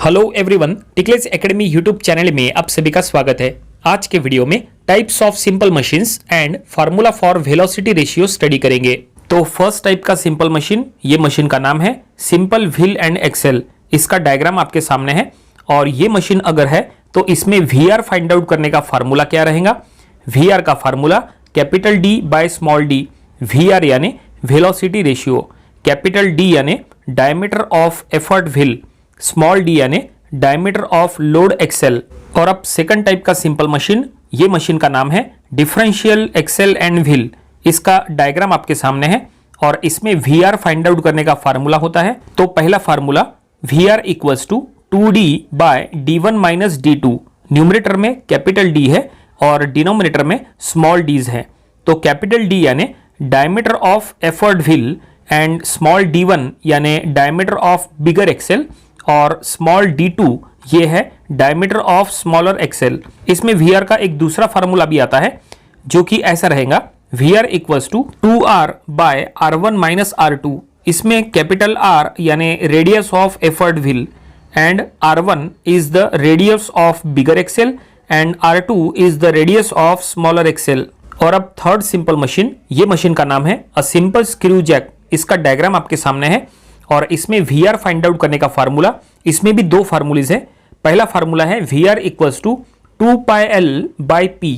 Hello everyone, टिकलेस academy YouTube channel में आप सभी का स्वागत है। आज के वीडियो में types of simple machines and formula for velocity ratio study करेंगे। तो फर्स्ट टाइप का सिंपल मशीन, ये मशीन का नाम है सिंपल व्हील एंड एक्सेल। इसका डायग्राम आपके सामने है और ये मशीन अगर है तो इसमें वी आर फाइंड आउट करने का फार्मूला क्या रहेगा। वी आर का formula capital D by small D. V R यानी वेलोसिटी रेशियो, कैपिटल डी यानी diameter of effort wheel, small D यानी डायमीटर ऑफ लोड एक्सेल। और अब सेकंड टाइप का सिंपल मशीन, ये मशीन का नाम है डिफरेंशियल एक्सेल एंड व्हील। इसका डायग्राम आपके सामने है और इसमें वी आर फाइंड आउट करने का फार्मूला होता है। तो पहला formula V R equals to 2d by d1 minus d2। Numerator में कैपिटल डी है और डिनोमिनेटर में स्मॉल डीज है। तो कैपिटल डी यानी diameter of effort wheel and small d1 यानी डायमीटर ऑफ बिगर एक्सेल और स्मॉल d2 ये है डायमीटर ऑफ स्मॉलर एक्सेल। इसमें वी आर का एक दूसरा फार्मूला भी आता है जो कि ऐसा रहेगा V R equals to 2r by r1 minus r2। इसमें कैपिटल R यानी radius of effort wheel and r1 is the radius of bigger axle and r2 is the radius of smaller axle. और अब third simple machine, ये machine का नाम है a simple screw jack. इसका diagram आपके सामने है और इसमें वी आर फाइंड आउट करने का फार्मूला, इसमें भी दो फार्मूलेज है। पहला फार्मूला है V R equals to 2 pi L by P.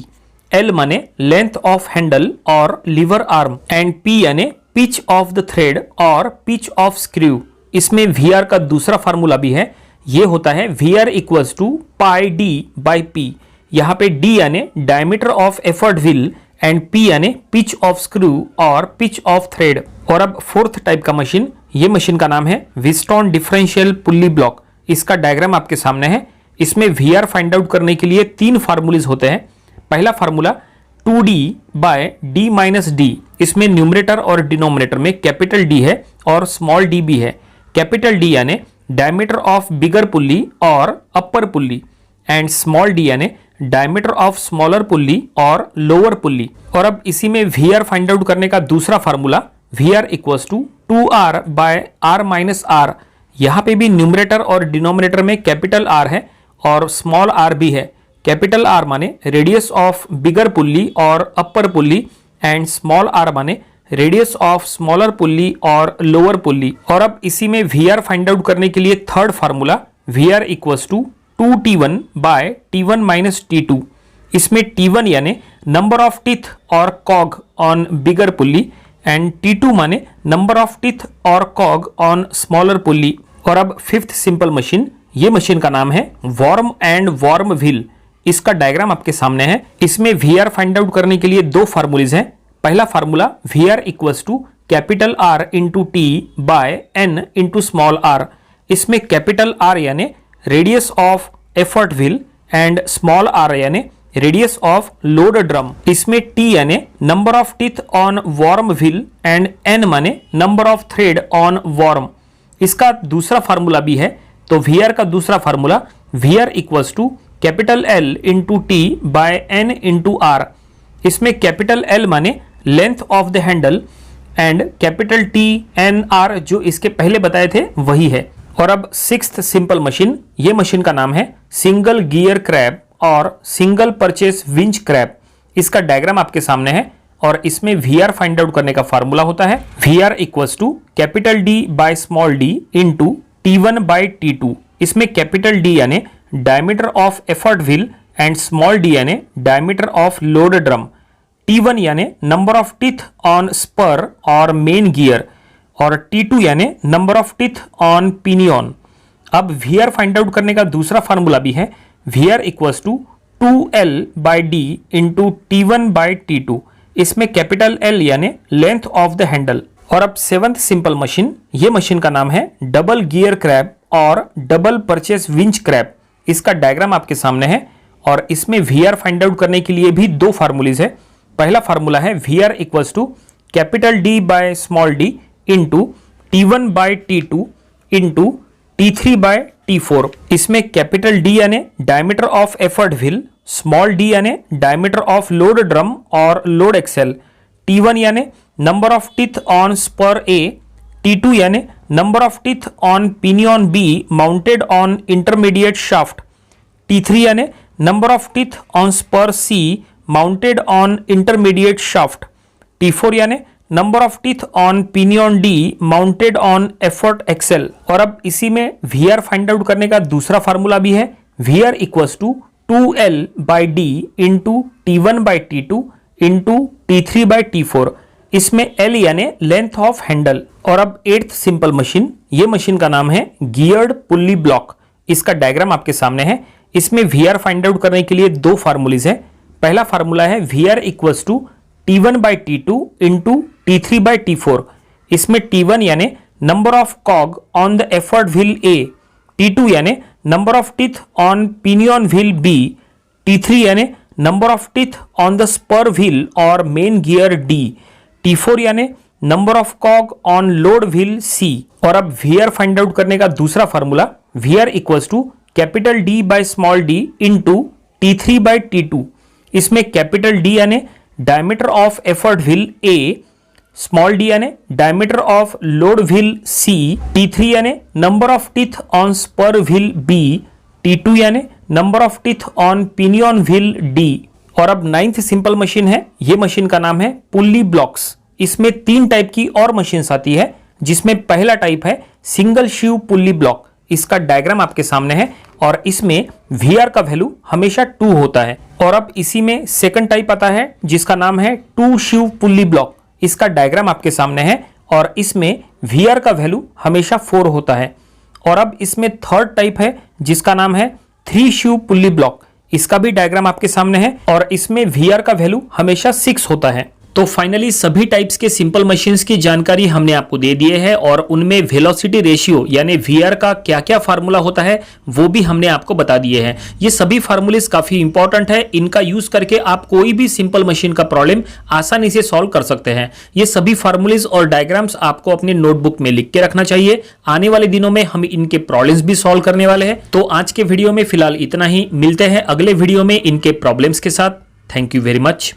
L माने लेंथ ऑफ हैंडल और लीवर आर्म एंड पी यानी पिच ऑफ द थ्रेड और पिच ऑफ स्क्रू। इसमें वी आर का दूसरा फार्मूला भी है, ये होता है V R equals to pi D by P. यहाँ पे डी यानी diameter of effort wheel and P यानी पिच ऑफ स्क्रू और पिच ऑफ थ्रेड। और अब फोर्थ टाइप का मशीन, ये मशीन का नाम है व्हीटस्टोन डिफरेंशियल पुल्ली ब्लॉक। इसका डायग्राम आपके सामने है। इसमें वी आर फाइंड आउट करने के लिए तीन फार्मूलेज होते हैं। पहला formula 2d by d minus D. इसमें न्यूमरेटर और डिनोमिनेटर में कैपिटल डी है और स्मॉल डी भी है। कैपिटल डी यानी डायमीटर ऑफ बिगर पुल्ली और upper pulley and small D यानी डायमीटर ऑफ स्मॉलर पुल्ली और लोअर पुल्ली। और अब इसी में वी आर फाइंड आउट करने का दूसरा formula V R equals to 2r by r minus r। यहाँ पे भी न्यूमरेटर और डिनोमिनेटर में कैपिटल R है और स्मॉल r भी है। कैपिटल R माने रेडियस ऑफ बिगर पुल्ली और upper pulley and small r माने रेडियस ऑफ स्मॉलर पुल्ली और लोअर पुल्ली। और अब इसी में वी आर फाइंड आउट करने के लिए third formula V R equals to 2t1 by t1 minus t2। इसमें t1 यानी नंबर ऑफ टीथ और cog on bigger pulley and t2 माने नंबर ऑफ टीथ और कॉग ऑन स्मॉलर पुल्ली। और अब फिफ्थ सिंपल मशीन, ये machine का नाम है वॉर्म एंड वॉर्म व्हील। इसका डायग्राम आपके सामने है। इसमें वी आर फाइंड आउट करने के लिए दो फार्मूलेज हैं। पहला formula V R equals to capital R into T by n into small r। इसमें कैपिटल R यानी radius of effort wheel and small r यानी रेडियस ऑफ लोड ड्रम। इसमें t यानी number of teeth on worm wheel and n माने number of thread on worm. इसका दूसरा formula भी है। तो वी आर का दूसरा formula V R equals to capital L into T by n into r। इसमें कैपिटल L माने length of the handle and capital T N R जो इसके पहले बताए थे वही है। और अब सिक्स्थ सिंपल मशीन, ये मशीन का नाम है सिंगल गियर क्रैब और सिंगल परचेस विंच क्रैब। इसका डायग्राम आपके सामने है और इसमें वी आर फाइंड आउट करने का फार्मूला होता है V R equals to capital D by small D into t1 by t2। इसमें कैपिटल डी यानी diameter of effort wheel and small D यानी diameter of load drum. t1 यानी number of teeth on spur और main gear और t2 यानी number of teeth on pinion. अब V R find out करने का दूसरा फार्मूला भी है V R equals to 2l by D into t1 by t2। इसमें कैपिटल L यानी लेंथ ऑफ द हैंडल। और अब सेवंथ सिंपल मशीन, ये मशीन का नाम है डबल गियर क्रैब और डबल परचेस विंच क्रैब। इसका डायग्राम आपके सामने है और इसमें वी आर फाइंड आउट करने के लिए भी दो फार्मूलेज है। पहला फार्मूला है V R equals to capital D by small D into t1 by t2 into t3 by t4। इसमें कैपिटल D यानी diameter of effort wheel, small d यानी डायमीटर ऑफ लोड ड्रम और लोड एक्सेल, t1 यानी number of teeth on spur A, T2 यानी number of teeth on pinion B mounted on intermediate shaft. T3 यानी number of teeth on spur C mounted on intermediate shaft. T4 यानी number of teeth on pinion D mounted on effort axle. और अब इसी में VR find out करने का दूसरा formula भी है, VR equals to 2L by D into T1 by T2 into T3 by T4। इसमें L यानी लेंथ ऑफ हैंडल। और अब 8th सिंपल मशीन, ये मशीन का नाम है गियर्ड पुल्ली ब्लॉक। इसका डायग्राम आपके सामने है। इसमें VR फाइंड आउट करने के लिए दो फार्मूलीज है। पहला फार्मूला है VR equals to T1 by T2 into T3 by T4। इसमें T1 यानी number of cog on the effort wheel A, T2 यानी number of teeth on pinion wheel B, T3 यानी number of teeth on the spur wheel और main gear D, T4 यानी number of cog on load wheel C। और अब VR find out करने का दूसरा formula, VR equals to capital D by small d into T3 by T2। इसमें capital D यानी diameter of effort wheel A, small d यानी diameter of load wheel C, T3 यानी number of teeth on spur wheel B, T2 यानी number of teeth on pinion wheel D। और अब 9th simple machine है, ये machine का नाम है पुल्ली ब्लॉक्स। इसमें 3 टाइप की और मशीन्स आती है, जिसमें पहला टाइप है सिंगल शीव पुल्ली ब्लॉक। इसका डायग्राम आपके सामने है और इसमें VR का वैल्यू हमेशा 2 होता है। और अब इसी में सेकंड टाइप आता है जिसका नाम है 2 शीव पुल्ली ब्लॉक। इसका डायग्राम आपके सामने है और इसमें VR का वैल्यू हमेशा 4 होता है। और अब इसमें थर्ड टाइप है जिसका नाम है 3 शीव पुल्ली ब्लॉक। इसका भी डायग्राम आपके सामने है और इसमें VR का वैल्यू हमेशा 6 होता है। तो फाइनली सभी टाइप्स के सिंपल मशीन्स की जानकारी हमने आपको दे दी है और उनमें वेलोसिटी रेशियो यानी VR का क्या क्या फार्मूला होता है वो भी हमने आपको बता दिए हैं। ये सभी फार्मूलेस काफी इंपॉर्टेंट है, इनका यूज करके आप कोई भी सिंपल मशीन का प्रॉब्लम आसानी से सॉल्व कर सकते हैं। ये सभी फार्मूलेस और डायग्राम्स आपको अपने नोटबुक में लिख के रखना चाहिए। आने वाले दिनों में हम इनके प्रॉब्लम्स भी सॉल्व करने वाले हैं। तो आज के वीडियो में फिलहाल इतना ही, मिलते हैं अगले वीडियो में इनके प्रॉब्लम्स के साथ। Thank you very much.